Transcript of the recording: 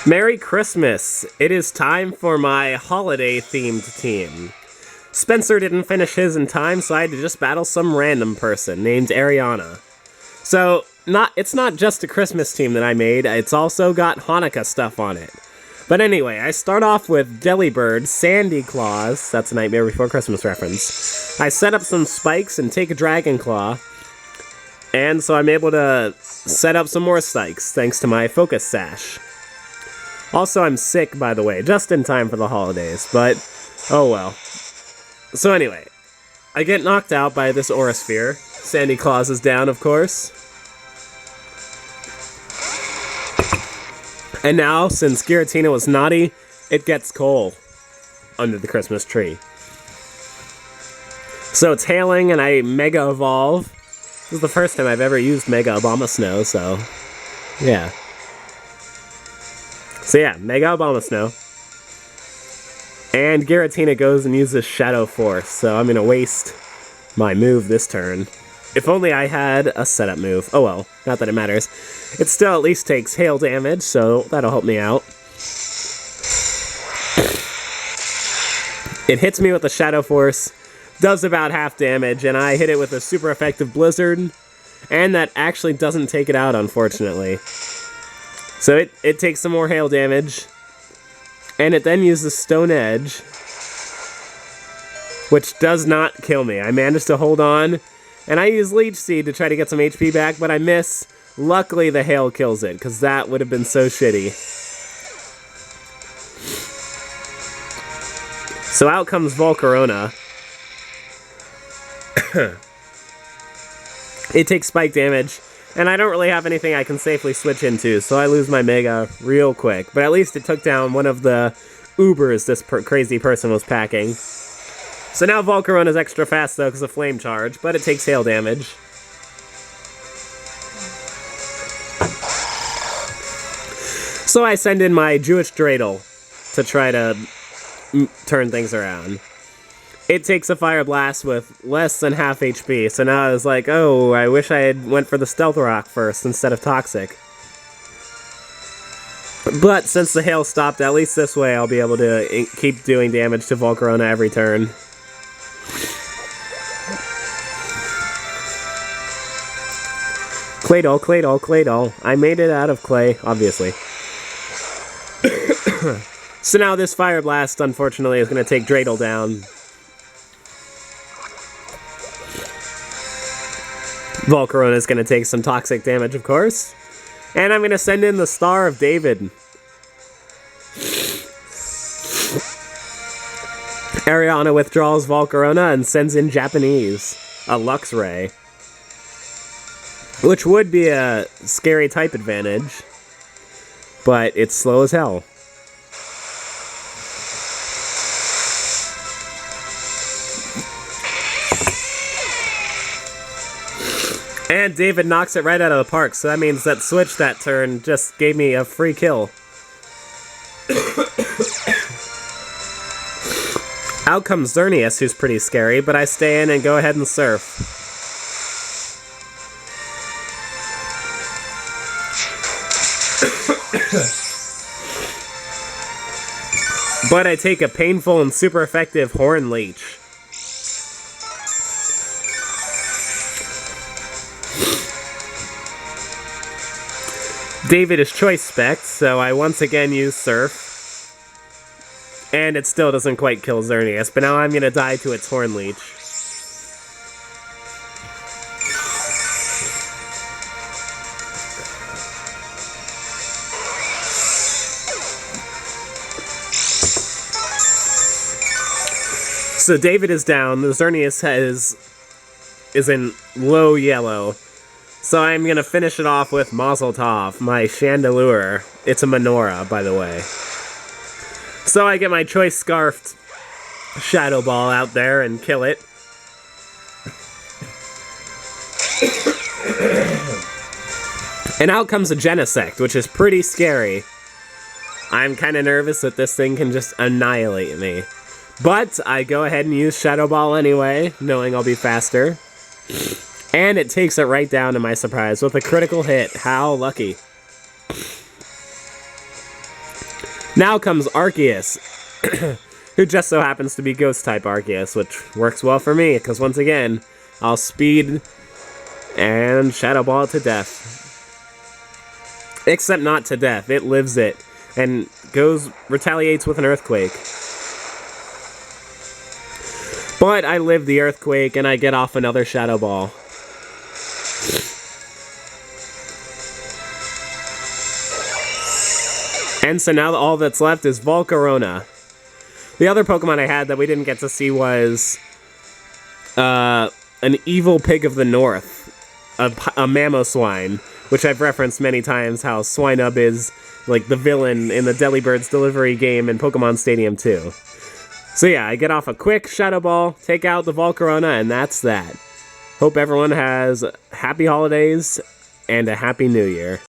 Merry Christmas! It is time for my holiday-themed team. Spencer didn't finish his in time, so I had to just battle some random person named Ariana. So, it's not just a Christmas team that I made, it's also got Hanukkah stuff on it. But anyway, I start off with Delibird, Sandy Claus, that's a Nightmare Before Christmas reference. I set up some spikes and take a Dragon Claw, and so I'm able to set up some more spikes, thanks to my Focus Sash. Also, I'm sick, by the way, just in time for the holidays, but oh well. So anyway, I get knocked out by this Aura Sphere. Sandy Claus is down, of course. And now, since Giratina was naughty, it gets coal under the Christmas tree. So it's hailing, and I Mega Evolve. This is the first time I've ever used Mega Abomasnow, so yeah. So yeah, Mega Abomasnow. And Giratina goes and uses Shadow Force, so I'm gonna waste my move this turn. If only I had a setup move. Oh well, not that it matters. It still at least takes hail damage, so that'll help me out. It hits me with a Shadow Force, does about half damage, and I hit it with a super effective Blizzard, and that actually doesn't take it out, unfortunately. So it takes some more hail damage, and it then uses Stone Edge, which does not kill me. I managed to hold on, and I use Leech Seed to try to get some HP back, but I miss. Luckily, the hail kills it, because that would have been so shitty. So out comes Volcarona. It takes spike damage, and I don't really have anything I can safely switch into, so I lose my Mega real quick. But at least it took down one of the Ubers this crazy person was packing. So now Volcarona's extra fast, though, because of Flame Charge, but it takes hail damage. So I send in my Jewish Dreidel to try to turn things around. It takes a Fire Blast with less than half HP, so now I was like, oh, I wish I had went for the Stealth Rock first instead of Toxic. But since the hail stopped, at least this way I'll be able to keep doing damage to Volcarona every turn. Claydol, Claydol, Claydol. I made it out of clay, obviously. So now this Fire Blast, unfortunately, is going to take Dreidel down. Volcarona is going to take some toxic damage, of course. And I'm going to send in the Star of David. Ariana withdraws Volcarona and sends in Japanese, a Luxray. Which would be a scary type advantage, but it's slow as hell. And David knocks it right out of the park, so that means that switch that turn just gave me a free kill. Out comes Xerneas, who's pretty scary, but I stay in and go ahead and surf. But I take a painful and super effective Horn Leech. David is Choice Spec, so I once again use Surf. And it still doesn't quite kill Xerneas, but now I'm going to die to its Horn Leech. So David is down, the Xerneas is in low yellow. So I'm going to finish it off with Mazel Tov, my Chandelure. It's a Menorah, by the way. So I get my Choice Scarfed Shadow Ball out there and kill it. And out comes a Genesect, which is pretty scary. I'm kind of nervous that this thing can just annihilate me. But I go ahead and use Shadow Ball anyway, knowing I'll be faster. And it takes it right down to my surprise with a critical hit. How lucky. Now comes Arceus, who just so happens to be Ghost-type Arceus, which works well for me, because once again, I'll speed and Shadow Ball to death. Except not to death, it lives it, and retaliates with an Earthquake. But I live the Earthquake, and I get off another Shadow Ball. And so now all that's left is Volcarona. The other Pokemon I had that we didn't get to see was an evil pig of the north, a Mamoswine, which I've referenced many times, how Swinub is like the villain in the Delibirds delivery game in Pokemon Stadium 2. So yeah, I get off a quick Shadow Ball, take out the Volcarona, and that's that. Hope everyone has happy holidays and a happy new year.